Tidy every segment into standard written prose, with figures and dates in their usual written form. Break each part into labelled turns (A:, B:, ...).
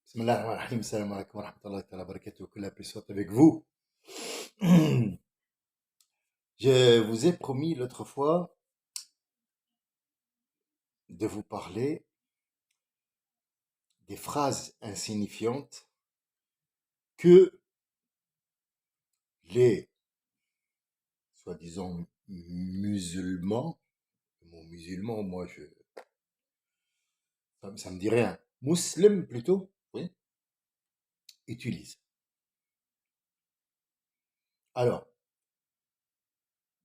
A: Bismillah ar-Rahman ar-Rahim, salam alaikum wa rahmatullahi wa barakatuh, que la paix soit avec vous. Je vous ai promis l'autre fois de vous parler des phrases insignifiantes que les soi-disant musulmans, le mot musulman, moi, ça me dit rien, musulmans plutôt, oui, utilisent. Alors,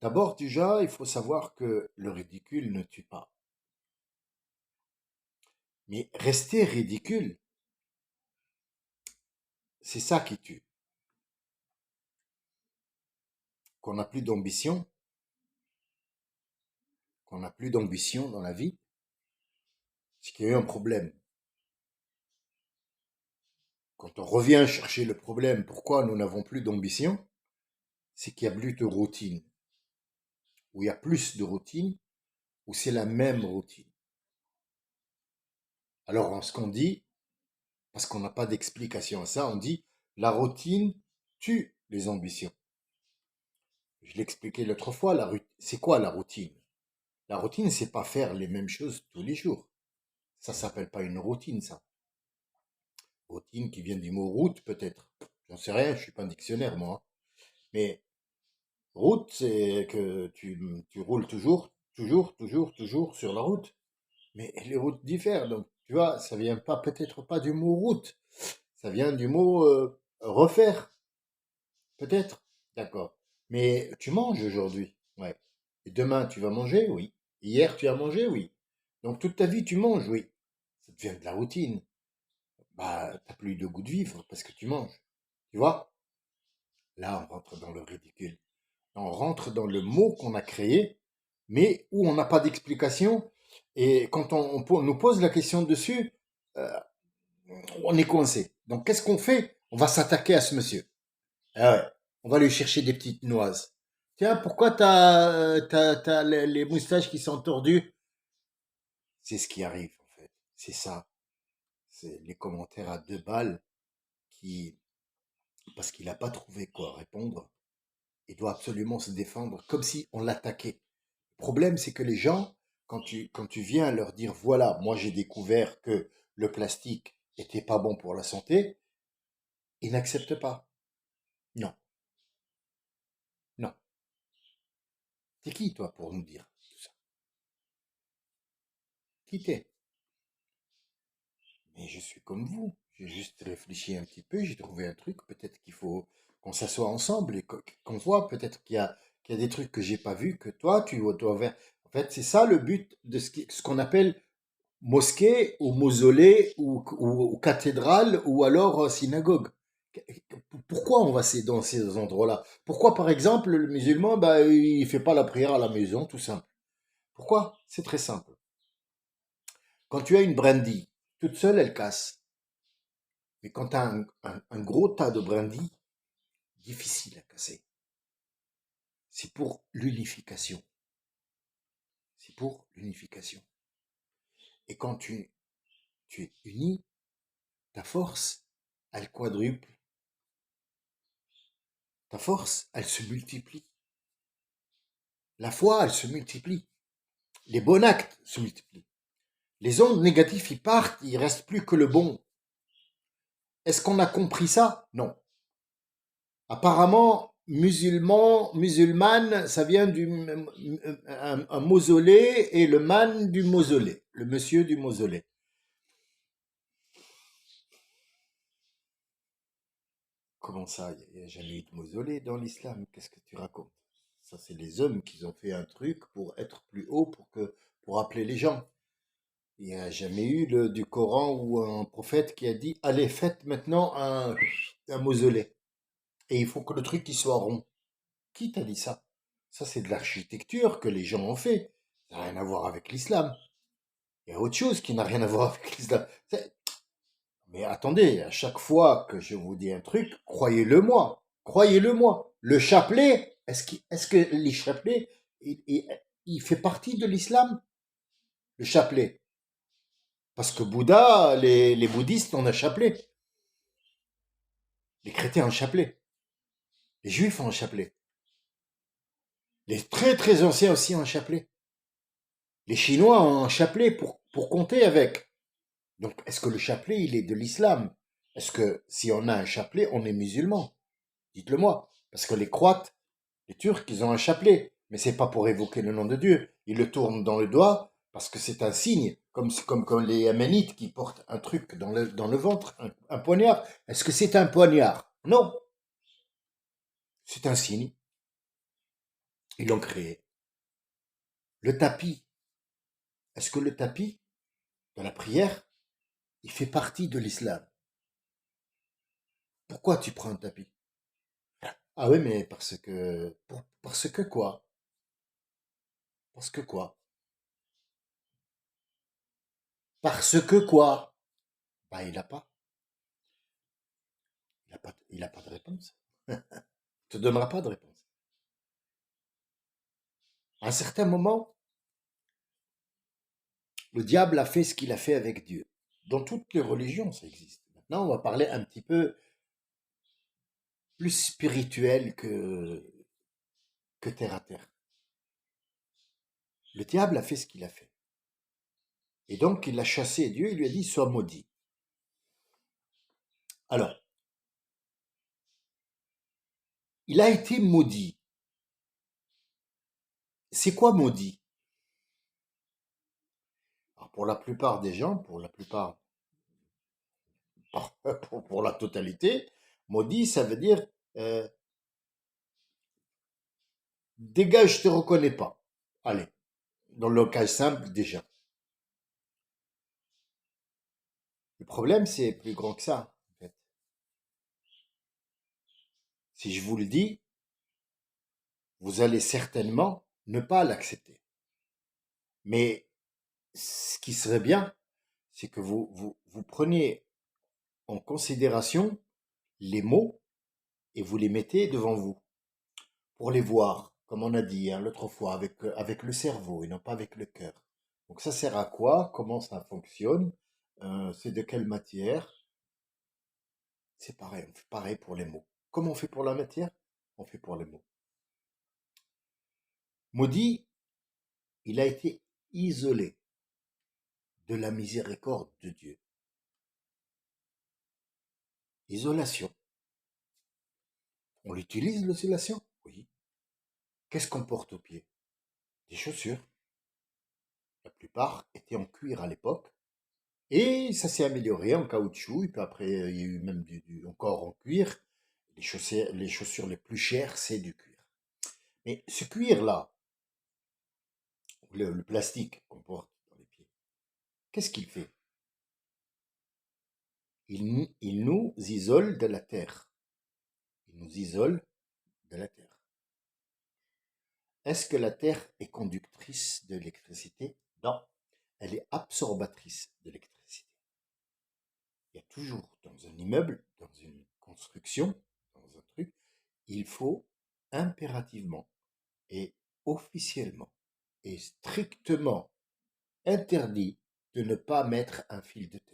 A: d'abord déjà, il faut savoir que le ridicule ne tue pas. Mais rester ridicule, c'est ça qui tue. Qu'on n'a plus d'ambition, qu'on n'a plus d'ambition dans la vie, c'est qu'il y a eu un problème. Quand on revient chercher le problème, pourquoi nous n'avons plus d'ambition, c'est qu'il y a plus de routine. Ou il y a plus de routine, ou c'est la même routine. Alors, ce qu'on dit, parce qu'on n'a pas d'explication à ça, on dit la routine tue les ambitions. Je l'expliquais l'autre fois, c'est quoi la routine? La routine, c'est pas faire les mêmes choses tous les jours. Ça s'appelle pas une routine, ça. Routine qui vient du mot route, peut-être. J'en sais rien, je suis pas un dictionnaire, moi, hein. Mais route, c'est que tu roules toujours sur la route. Mais les routes diffèrent. Donc, tu vois, ça vient pas, peut-être pas du mot route. Ça vient du mot refaire, peut-être. D'accord. Mais tu manges aujourd'hui. Ouais. Et demain, tu vas manger? Oui. Hier, tu as mangé? Oui. Donc, toute ta vie, tu manges? Oui. Ça devient de la routine. Bah, t'as plus de goût de vivre parce que tu manges. Tu vois? Là, on rentre dans le ridicule. On rentre dans le mot qu'on a créé, mais où on n'a pas d'explication. Et quand nous pose la question dessus, euh, on est coincé. Donc, qu'est-ce qu'on fait? On va s'attaquer à ce monsieur. Ah ouais. On va lui chercher des petites noises. Tiens, pourquoi t'as les moustaches qui sont tordues? C'est ce qui arrive, en fait. C'est ça. C'est les commentaires à 2 balles qui, parce qu'il n'a pas trouvé quoi répondre, il doit absolument se défendre comme si on l'attaquait. Le problème, c'est que les gens, quand tu viens leur dire, voilà, moi j'ai découvert que le plastique était pas bon pour la santé, ils n'acceptent pas. Non, non. T'es qui, toi, pour nous dire tout ça? Qui t'es? Mais je suis comme vous. J'ai juste réfléchi un petit peu, j'ai trouvé un truc, peut-être qu'il faut qu'on s'assoie ensemble et qu'on voit, peut-être qu'il y a des trucs que j'ai pas vus, que toi, tu dois voir. En fait, c'est ça le but de ce qu'on appelle mosquée ou mausolée ou cathédrale ou alors synagogue. Pourquoi on va dans ces endroits-là? Pourquoi, par exemple, le musulman, bah, il fait pas la prière à la maison, tout simple? Pourquoi? C'est très simple. Quand tu as une brindille, toute seule, elle casse. Mais quand tu as un gros tas de brindilles, difficile à casser. C'est pour l'unification. C'est pour l'unification. Et quand tu es uni, ta force, elle quadruple. Ta force, elle se multiplie. La foi, elle se multiplie. Les bons actes se multiplient. Les ondes négatives, ils partent, il reste plus que le bon. Est-ce qu'on a compris ça? Non. Apparemment, musulmane, ça vient un mausolée et le man du mausolée, le monsieur du mausolée. Comment ça? Il n'y a jamais eu de mausolée dans l'islam. Qu'est-ce que tu racontes? Ça, c'est les hommes qui ont fait un truc pour être plus haut, pour appeler les gens. Il n'y a jamais eu du Coran ou un prophète qui a dit, allez, faites maintenant un mausolée. Et il faut que le truc il soit rond. Qui t'a dit ça? Ça, c'est de l'architecture que les gens ont fait. Ça n'a rien à voir avec l'islam. Il y a autre chose qui n'a rien à voir avec l'islam. Mais attendez, à chaque fois que je vous dis un truc, croyez-le moi. Croyez-le moi. Le chapelet, est-ce que les chapelets, il fait partie de l'islam? Le chapelet. Parce que Bouddha, les bouddhistes ont un chapelet. Les chrétiens ont un chapelet. Les juifs ont un chapelet. Les très très anciens aussi ont un chapelet. Les Chinois ont un chapelet pour compter avec. Donc, est-ce que le chapelet, il est de l'islam? Est-ce que si on a un chapelet, on est musulman? Dites-le moi. Parce que les Croates, les Turcs, ils ont un chapelet. Mais c'est pas pour évoquer le nom de Dieu. Ils le tournent dans le doigt parce que c'est un signe. Comme les Yéménites qui portent un truc dans le ventre, un poignard. Est-ce que c'est un poignard? Non. C'est un signe. Ils l'ont créé. Le tapis. Est-ce que le tapis, dans la prière, il fait partie de l'islam? Pourquoi tu prends un tapis? Ah oui, mais parce que quoi? Parce que quoi? Parce que quoi? Bah, il a pas de réponse. Il te donnera pas de réponse. À un certain moment, le diable a fait ce qu'il a fait avec Dieu. Dans toutes les religions, ça existe. Maintenant, on va parler un petit peu plus spirituel que terre à terre. Le diable a fait ce qu'il a fait. Et donc, il a chassé Dieu, il lui a dit, sois maudit. Alors, il a été maudit. C'est quoi maudit? Alors, pour la plupart des gens, pour la plupart, pour la totalité, maudit, ça veut dire euh, dégage, je te reconnais pas. Allez, dans le cas simple déjà. Le problème, c'est plus grand que ça, en fait. Si je vous le dis, vous allez certainement ne pas l'accepter. Mais ce qui serait bien, c'est que vous preniez en considération les mots et vous les mettez devant vous pour les voir, comme on a dit hein, l'autre fois, avec le cerveau et non pas avec le cœur. Donc ça sert à quoi? Comment ça fonctionne? C'est de quelle matière? C'est pareil, on fait pareil pour les mots. Comment on fait pour la matière? On fait pour les mots. Maudit, il a été isolé de la miséricorde de Dieu. Isolation. On l'utilise, l'isolation? Oui. Qu'est-ce qu'on porte aux pieds? Des chaussures. La plupart étaient en cuir à l'époque. Et ça s'est amélioré en caoutchouc. Et puis après, il y a eu même encore en cuir. Les chaussures les plus chères, c'est du cuir. Mais ce cuir-là, le plastique qu'on porte dans les pieds, qu'est-ce qu'il fait? Il nous isole de la terre. Il nous isole de la terre. Est-ce que la terre est conductrice de l'électricité? Non, elle est absorbatrice de l'électricité. Il y a toujours dans un immeuble, dans une construction, dans un truc, il faut impérativement et officiellement et strictement interdit de ne pas mettre un fil de terre.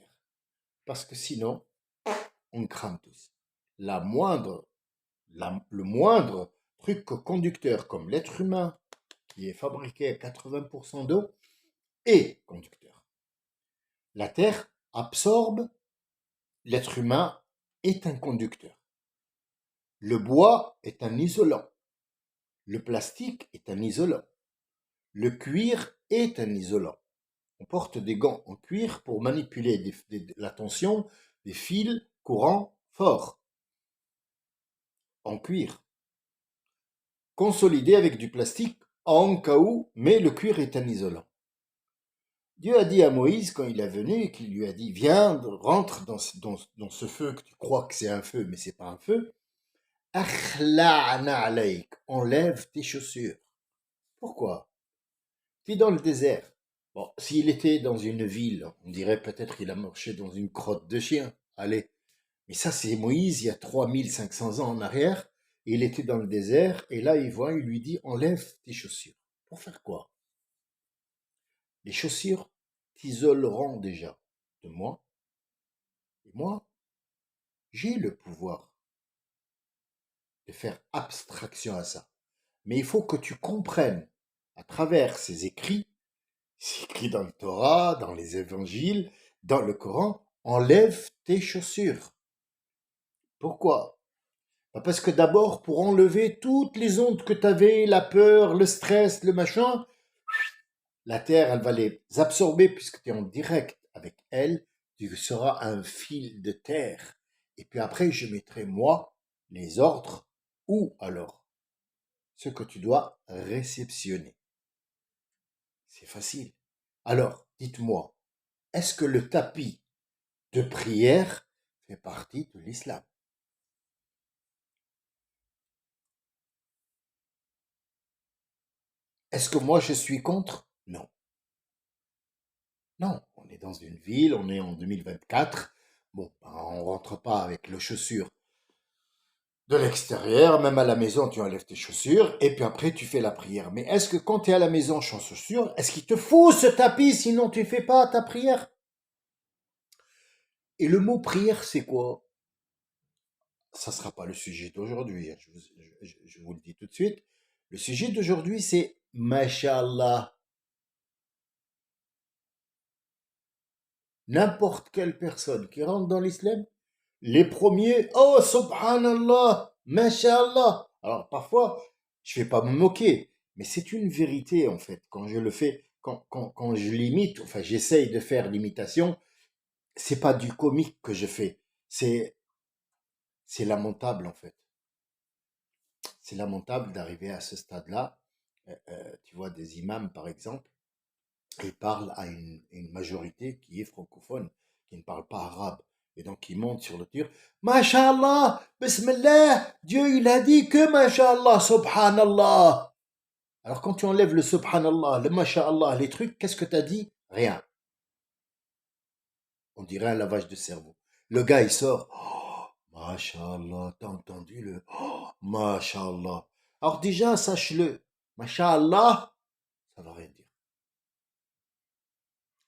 A: Parce que sinon, on crame tous. La moindre, le moindre truc conducteur comme l'être humain, qui est fabriqué à 80% d'eau, est conducteur. La terre absorbe, l'être humain est un conducteur. Le bois est un isolant. Le plastique est un isolant. Le cuir est un isolant. On porte des gants en cuir pour manipuler la tension des fils courants forts en cuir, consolidés avec du plastique en cas où, mais le cuir est un isolant. Dieu a dit à Moïse quand il est venu, qu'il lui a dit viens, rentre dans ce feu que tu crois que c'est un feu, mais c'est pas un feu. Akhla'na alayk, enlève tes chaussures. Pourquoi? Tu es dans le désert. Bon, s'il était dans une ville, on dirait peut-être qu'il a marché dans une crotte de chien. Allez. Mais ça, c'est Moïse il y a 3500 ans en arrière. Et il était dans le désert. Et là, il lui dit, enlève tes chaussures. Pour faire quoi? Les chaussures t'isoleront déjà de moi. Et moi, j'ai le pouvoir. de faire abstraction à ça. Mais il faut que tu comprennes à travers ces écrits, c'est écrit dans le Torah, dans les évangiles, dans le Coran, enlève tes chaussures. Pourquoi? Parce que d'abord, pour enlever toutes les ondes que tu avais, la peur, le stress, le machin, la terre, elle va les absorber puisque tu es en direct avec elle. Tu seras un fil de terre. Et puis après, je mettrai moi les ordres ou alors ce que tu dois réceptionner. C'est facile. Alors, dites-moi, est-ce que le tapis de prière fait partie de l'islam? Est-ce que moi je suis contre? Non. Non, on est dans une ville, on est en 2024. Bon, ben, on rentre pas avec les chaussures de l'extérieur, même à la maison, tu enlèves tes chaussures et puis après tu fais la prière. Mais est-ce que quand tu es à la maison sans chaussures, est-ce qu'il te faut ce tapis sinon tu fais pas ta prière? Et le mot prière, c'est quoi? Ça sera pas le sujet d'aujourd'hui, hein, je vous le dis tout de suite. Le sujet d'aujourd'hui, c'est Mashallah. N'importe quelle personne qui rentre dans l'islam, les premiers, oh subhanallah, mashallah. Alors parfois, je vais pas me moquer, mais c'est une vérité en fait. Quand je le fais, quand je l'imite, enfin j'essaye de faire l'imitation, c'est pas du comique que je fais. C'est, c'est lamentable en fait. C'est lamentable d'arriver à ce stade-là. Tu vois des imams par exemple, ils parlent à une majorité qui est francophone, qui ne parle pas arabe. Et donc, ils montent sur le tir. Masha'Allah, Bismillah, Dieu il a dit que Masha'Allah, Subhanallah. Alors, quand tu enlèves le Subhanallah, le Masha'Allah, les trucs, qu'est-ce que tu as dit? Rien. On dirait un lavage de cerveau. Le gars, il sort. Oh, Masha'Allah, t'as entendu le Masha'Allah. Alors, déjà, sache-le. Masha'Allah, ça va rien dire.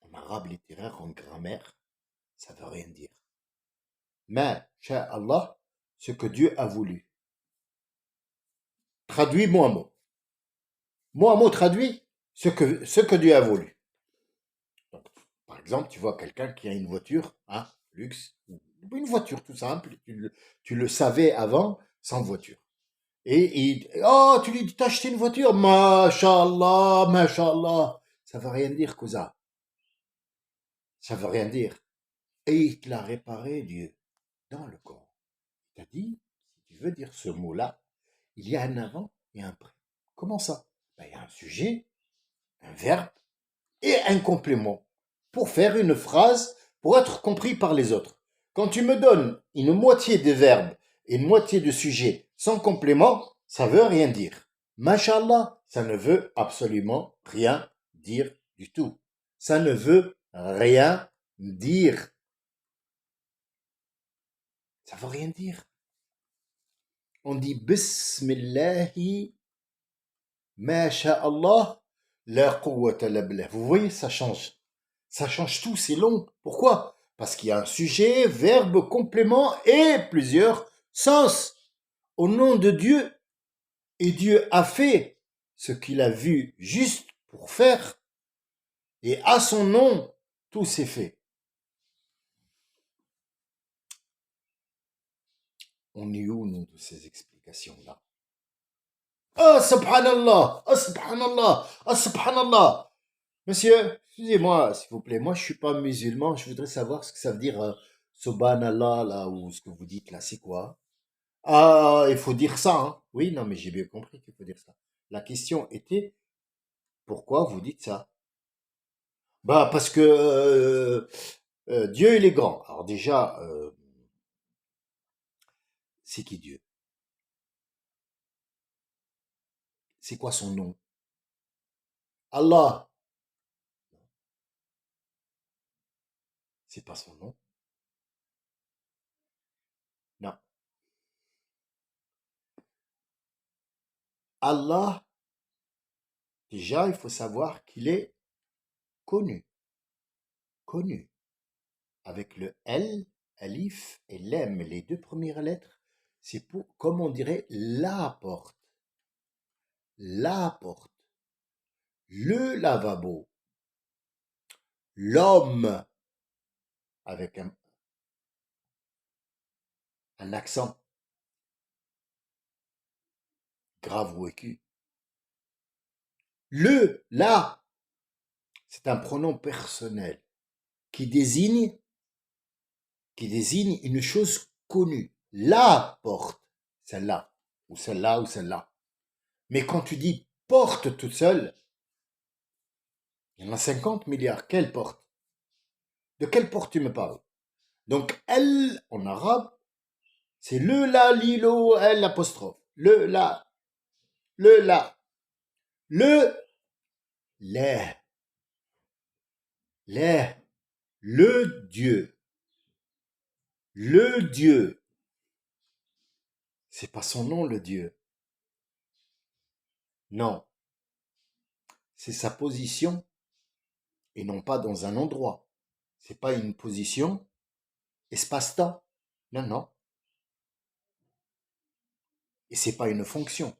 A: En arabe littéraire, en grammaire, ça veut rien dire. Ma Allah, ce que Dieu a voulu. Traduit mot à mot. Mot à mot traduit ce que Dieu a voulu. Donc, par exemple, tu vois quelqu'un qui a une voiture, hein, luxe, ou une voiture tout simple, tu le savais avant, sans voiture. Oh, tu lui dis, t'as acheté une voiture, Masha'Allah, Masha'Allah. Ça veut rien dire, cousin. Ça veut rien dire. Et il te l'a réparé, Dieu, dans le Coran. Il t'a dit, si tu veux dire ce mot-là, il y a un avant et un après. Comment ça? Ben, il y a un sujet, un verbe et un complément pour faire une phrase pour être compris par les autres. Quand tu me donnes une moitié de verbe et une moitié de sujet sans complément, ça veut rien dire. Mashallah, ça ne veut absolument rien dire du tout. Ça ne veut rien dire. Ça veut rien dire. On dit Bismillahi Masha'Allah, la quwwata la billah. Vous voyez, ça change. Ça change tout, c'est long. Pourquoi? Parce qu'il y a un sujet, verbe, complément et plusieurs sens. Au nom de Dieu, et Dieu a fait ce qu'il a vu juste pour faire, et à son nom, tout s'est fait. On est où, nous, de ces explications-là? Ah, subhanallah! Ah, subhanallah! Ah, subhanallah! Monsieur, excusez-moi, s'il vous plaît, moi je suis pas musulman, je voudrais savoir ce que ça veut dire Subhanallah, là, ou ce que vous dites là, c'est quoi? Ah, il faut dire ça, hein? Oui, non, mais j'ai bien compris qu'il faut dire ça. La question était, pourquoi vous dites ça? Bah, parce que Dieu, il est grand. Alors déjà, c'est qui Dieu? C'est quoi son nom? Allah, c'est pas son nom. Non. Allah, déjà, il faut savoir qu'il est connu. Connu. Avec le L, Alif et Lem, les deux premières lettres, C'est pour, comme on dirait, la porte, le lavabo, l'homme, avec un accent grave ou aigu. La, c'est un pronom personnel qui désigne, qui désigne une chose connue. La porte, celle-là, ou celle-là, ou celle-là. Mais quand tu dis porte toute seule, il y en a 50 milliards. Quelle porte? De quelle porte tu me parles? Donc, elle, en arabe, c'est le la, lilo, elle, apostrophe. Le la, le la, le, les, les, le Dieu. Le Dieu. C'est pas son nom, le Dieu. Non, c'est sa position et non pas dans un endroit. C'est pas une position espace-temps. Non, non. Et c'est pas une fonction.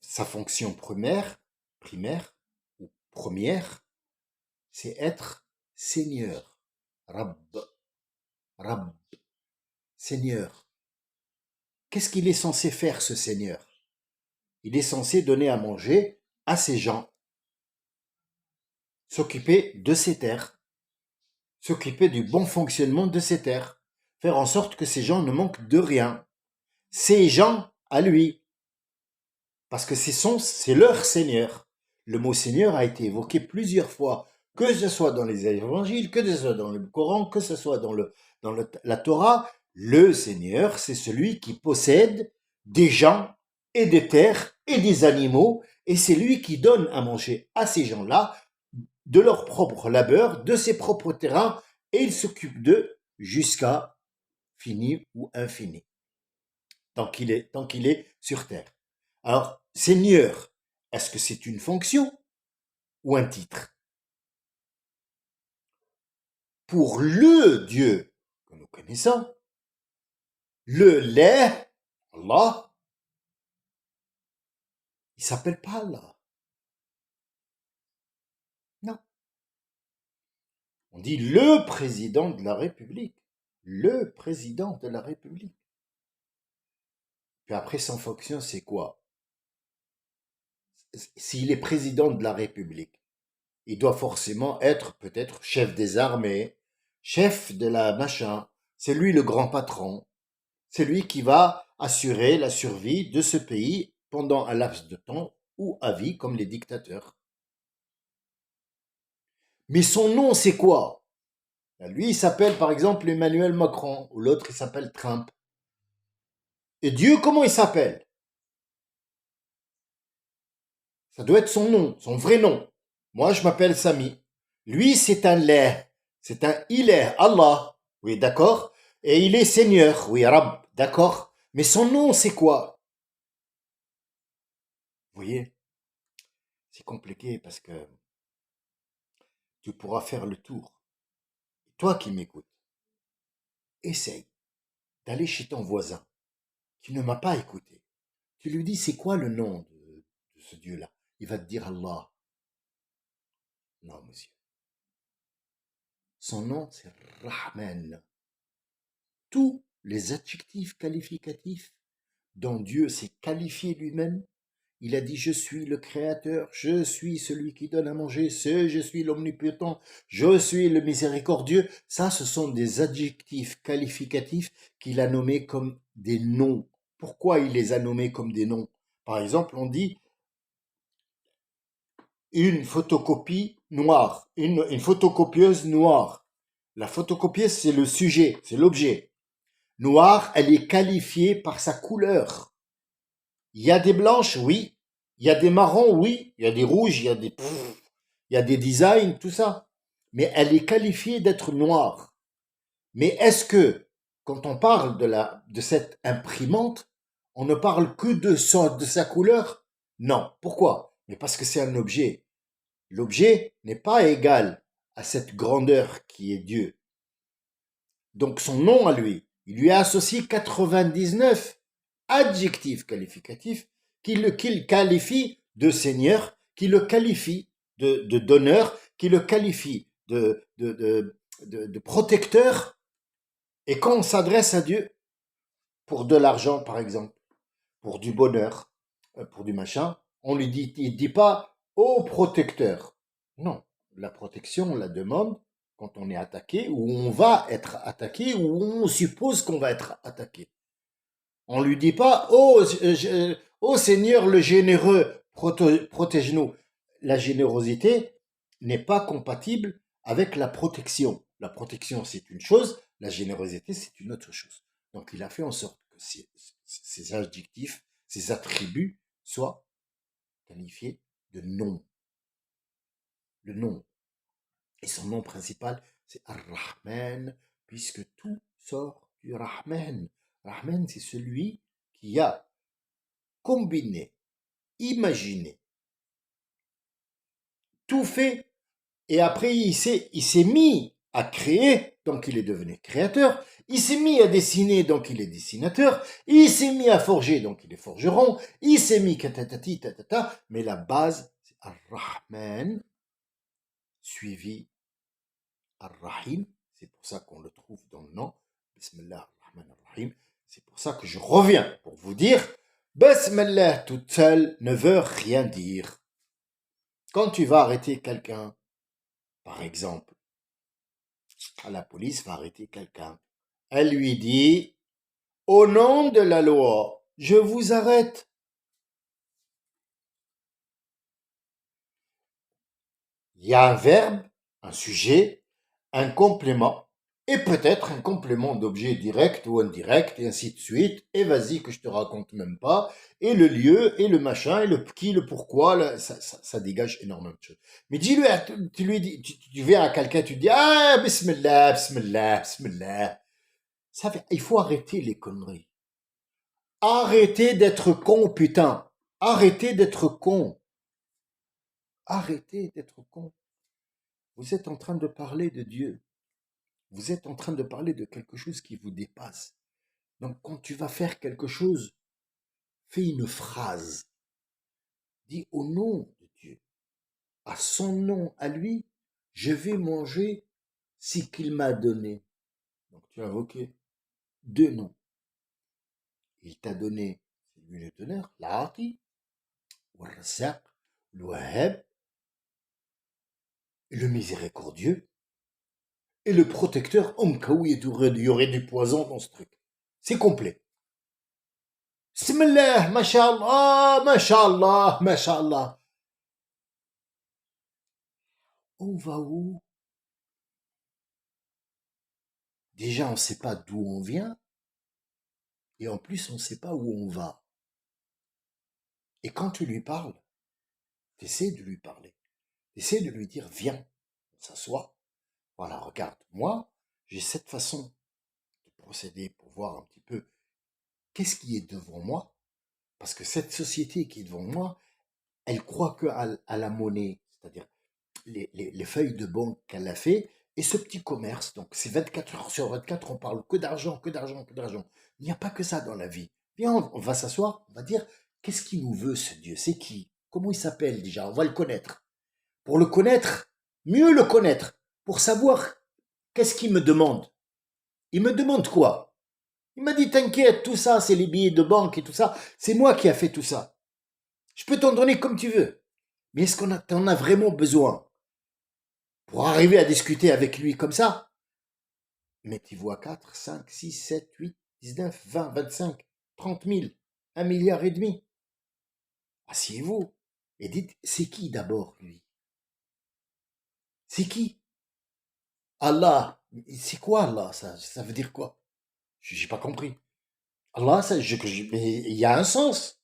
A: Sa fonction primaire ou première, c'est être Seigneur. Rabb, Rabb, Seigneur. Qu'est-ce qu'il est censé faire, ce Seigneur? Il est censé donner à manger à ces gens, s'occuper de ces terres, s'occuper du bon fonctionnement de ces terres, faire en sorte que ces gens ne manquent de rien. Ces gens à lui, parce que c'est leur Seigneur. Le mot Seigneur a été évoqué plusieurs fois, que ce soit dans les évangiles, que ce soit dans le Coran, que ce soit dans la Torah. Le Seigneur, c'est celui qui possède des gens et des terres et des animaux, et c'est lui qui donne à manger à ces gens-là de leur propre labeur, de ses propres terrains, et il s'occupe d'eux jusqu'à fini ou infini, tant qu'il est sur terre. Alors, Seigneur, est-ce que c'est une fonction ou un titre? Pour le Dieu que nous connaissons, le lait, Allah, il s'appelle pas Allah. Non. On dit le président de la République. Le président de la République. Puis après, sans fonction, c'est quoi? S'il est président de la République, il doit forcément être peut-être chef des armées, chef de la machin. C'est lui le grand patron. C'est lui qui va assurer la survie de ce pays pendant un laps de temps ou à vie, comme les dictateurs. Mais son nom, c'est quoi? Lui, il s'appelle par exemple Emmanuel Macron, ou l'autre, il s'appelle Trump. Et Dieu, comment il s'appelle? Ça doit être son nom, son vrai nom. Moi, je m'appelle Sami. Lui, c'est un lait. C'est un ilah, Allah. Oui, d'accord? Et il est Seigneur. Oui, Rab. D'accord? Mais son nom, c'est quoi? Vous voyez? C'est compliqué parce que tu pourras faire le tour. Toi qui m'écoutes, essaye d'aller chez ton voisin qui ne m'a pas écouté. Tu lui dis, c'est quoi le nom de ce Dieu-là? Il va te dire Allah. Non, monsieur. Son nom, c'est Rahman. Tous les adjectifs qualificatifs dont Dieu s'est qualifié lui-même, il a dit je suis le créateur, je suis celui qui donne à manger, je suis l'omnipotent, je suis le miséricordieux. Ça, ce sont des adjectifs qualificatifs qu'il a nommés comme des noms. Pourquoi il les a nommés comme des noms? Par exemple, on dit une photocopie noire, une photocopieuse noire. La photocopieuse, c'est le sujet, c'est l'objet. Noire, elle est qualifiée par sa couleur. Il y a des blanches, oui. Il y a des marrons, oui. Il y a des rouges, il y a des designs, tout ça. Mais elle est qualifiée d'être noire. Mais est-ce que, quand on parle de cette imprimante, on ne parle que de sa couleur? Non. Pourquoi? Mais parce que c'est un objet. L'objet n'est pas égal à cette grandeur qui est Dieu. Donc son nom à lui, Il lui a associé 99 adjectifs qualificatifs qu'il qualifie de Seigneur, qui le qualifie de donneur, qui le qualifie de protecteur. Et quand on s'adresse à Dieu pour de l'argent, par exemple, pour du bonheur, pour du machin, il dit pas ô protecteur. Non, la protection, on la demande quand on est attaqué ou on va être attaqué ou on suppose qu'on va être attaqué. On lui dit pas ô Seigneur le généreux, protège-nous. La générosité n'est pas compatible avec la protection. La protection, c'est une chose, la générosité, c'est une autre chose. Donc, il a fait en sorte que ces adjectifs, ces attributs soient qualifiés de nom. Le nom. Et son nom principal, c'est Ar-Rahman, puisque tout sort du Rahman. Rahman, c'est celui qui a combiné, imaginé, tout fait, et après il s'est mis à créer, donc il est devenu créateur, il s'est mis à dessiner, donc il est dessinateur, il s'est mis à forger, donc il est forgeron, il s'est mis katatati, tatata, mais la base, c'est Ar-Rahman, suivi Ar-Rahim, c'est pour ça qu'on le trouve dans le nom, Bismillah ar-Rahman ar-Rahim, c'est pour ça que je reviens pour vous dire, Bismillah toute seule ne veut rien dire. Quand tu vas arrêter quelqu'un, par exemple, la police va arrêter quelqu'un, elle lui dit, au nom de la loi, je vous arrête. Il y a un verbe, un sujet, un complément, et peut-être un complément d'objet direct ou indirect, et ainsi de suite, et vas-y que je te raconte même pas, et le lieu, et le machin, et le qui, le pourquoi, ça dégage énormément de choses. Mais dis-lui, tu lui dis, tu viens à quelqu'un, tu dis, ah, bismillah, bismillah, bismillah. Il faut arrêter les conneries. Arrêtez d'être con, putain. Arrêtez d'être con. Arrêtez d'être con. Vous êtes en train de parler de Dieu. Vous êtes en train de parler de quelque chose qui vous dépasse. Donc quand tu vas faire quelque chose, fais une phrase. Dis au nom de Dieu, à son nom, à lui, je vais manger ce qu'il m'a donné. Donc tu as invoqué deux noms. Il t'a donné, c'est lui le donneur, l'Aati, le Razzaq, le Wahhab, le miséricordieux, et le protecteur, il y aurait du poison dans ce truc. C'est complet. Bismillah, mashallah, mashallah, mashallah. On va où? Déjà, on ne sait pas d'où on vient, et en plus, on ne sait pas où on va. Et quand tu lui parles, tu essaies de lui parler. Tu essaies de lui dire, viens, on s'assoit. Voilà, regarde, moi, j'ai cette façon de procéder pour voir un petit peu qu'est-ce qui est devant moi. Parce que cette société qui est devant moi, elle croit à la monnaie, c'est-à-dire les feuilles de banque qu'elle a fait, et ce petit commerce. Donc, c'est 24 heures sur 24, on parle que d'argent, que d'argent, que d'argent. Il n'y a pas que ça dans la vie. Viens, on va s'asseoir, on va dire, qu'est-ce qu'il nous veut, ce Dieu? C'est qui? Comment il s'appelle déjà? On va le connaître. Pour le connaître, mieux le connaître, pour savoir qu'est-ce qu'il me demande. Il me demande quoi? Il m'a dit, t'inquiète, tout ça, c'est les billets de banque et tout ça. C'est moi qui a fait tout ça. Je peux t'en donner comme tu veux. Mais est-ce qu'on t'en a vraiment besoin? Pour arriver à discuter avec lui comme ça, mettez-vous à 4, 5, 6, 7, 8, 19, 20, 25, 30 000, 1,5 milliard. Asseyez-vous et dites, c'est qui d'abord lui? C'est qui? Allah. C'est quoi Allah? Ça veut dire quoi? J'ai pas compris. Allah, mais il y a un sens.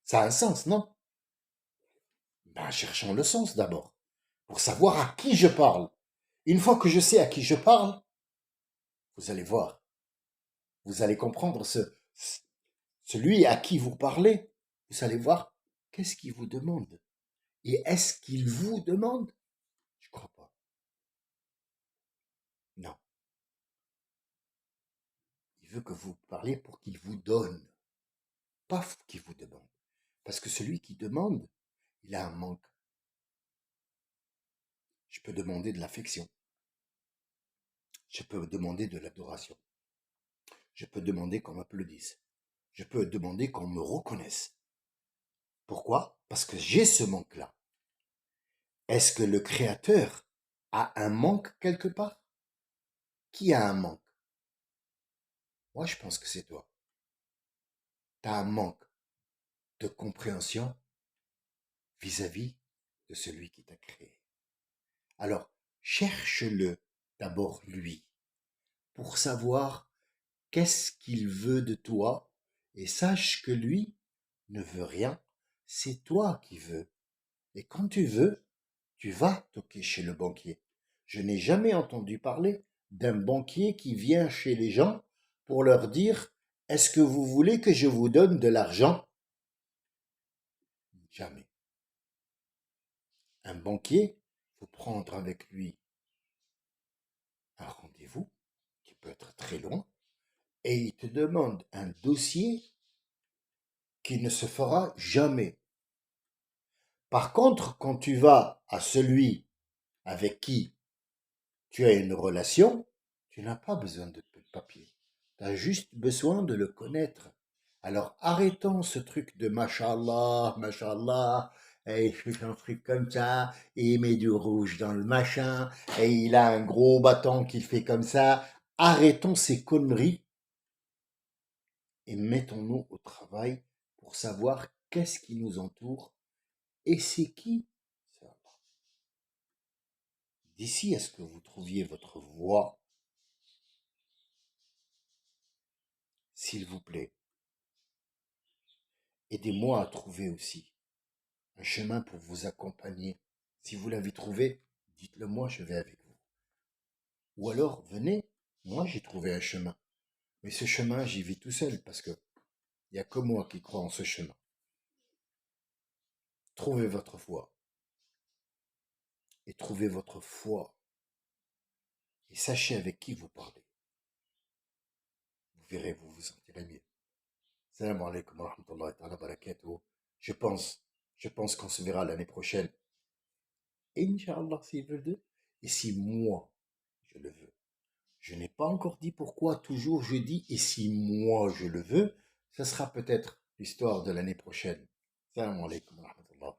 A: Ça a un sens, non? Ben, cherchons le sens d'abord. Pour savoir à qui je parle. Une fois que je sais à qui je parle, vous allez voir. Vous allez comprendre celui à qui vous parlez. Vous allez voir qu'est-ce qu'il vous demande. Et est-ce qu'il vous demande? Je crois pas. Non. Il veut que vous parliez pour qu'il vous donne, pas qu'il vous demande. Parce que celui qui demande, il a un manque. Je peux demander de l'affection. Je peux demander de l'adoration. Je peux demander qu'on m'applaudisse. Je peux demander qu'on me reconnaisse. Pourquoi? Parce que j'ai ce manque-là. Est-ce que le Créateur a un manque quelque part? Qui a un manque? Moi, je pense que c'est toi. Tu as un manque de compréhension vis-à-vis de celui qui t'a créé. Alors, cherche-le d'abord lui, pour savoir qu'est-ce qu'il veut de toi, et sache que lui ne veut rien, c'est toi qui veux. Et quand tu veux, tu vas toquer chez le banquier. Je n'ai jamais entendu parler d'un banquier qui vient chez les gens pour leur dire: est-ce que vous voulez que je vous donne de l'argent? Jamais. Un banquier, il faut prendre avec lui un rendez-vous qui peut être très loin et il te demande un dossier qui ne se fera jamais. Par contre, quand tu vas à celui avec qui tu as une relation, tu n'as pas besoin de papier. Tu as juste besoin de le connaître. Alors arrêtons ce truc de machallah, et il fait un truc comme ça, et il met du rouge dans le machin, et il a un gros bâton qu'il fait comme ça. Arrêtons ces conneries et mettons-nous au travail pour savoir qu'est-ce qui nous entoure et c'est qui ça. D'ici à ce que vous trouviez votre voie, s'il vous plaît, aidez-moi à trouver aussi un chemin pour vous accompagner. Si vous l'avez trouvé, dites-le moi, je vais avec vous. Ou alors, venez, moi j'ai trouvé un chemin. Mais ce chemin, j'y vais tout seul parce que il n'y a que moi qui crois en ce chemin. Trouvez votre voie et trouvez votre foi et sachez avec qui vous parlez. Vous verrez, vous vous sentirez mieux. Salam alaikum wa rahmatullahi wa barakatuh. Je pense, je pense qu'on se verra l'année prochaine. Inch'Allah, s'il veut Dieu. Et si moi, je le veux. Je n'ai pas encore dit pourquoi, toujours je dis, et si moi je le veux, ce sera peut-être l'histoire de l'année prochaine. Salam alaikum wa rahmatullah.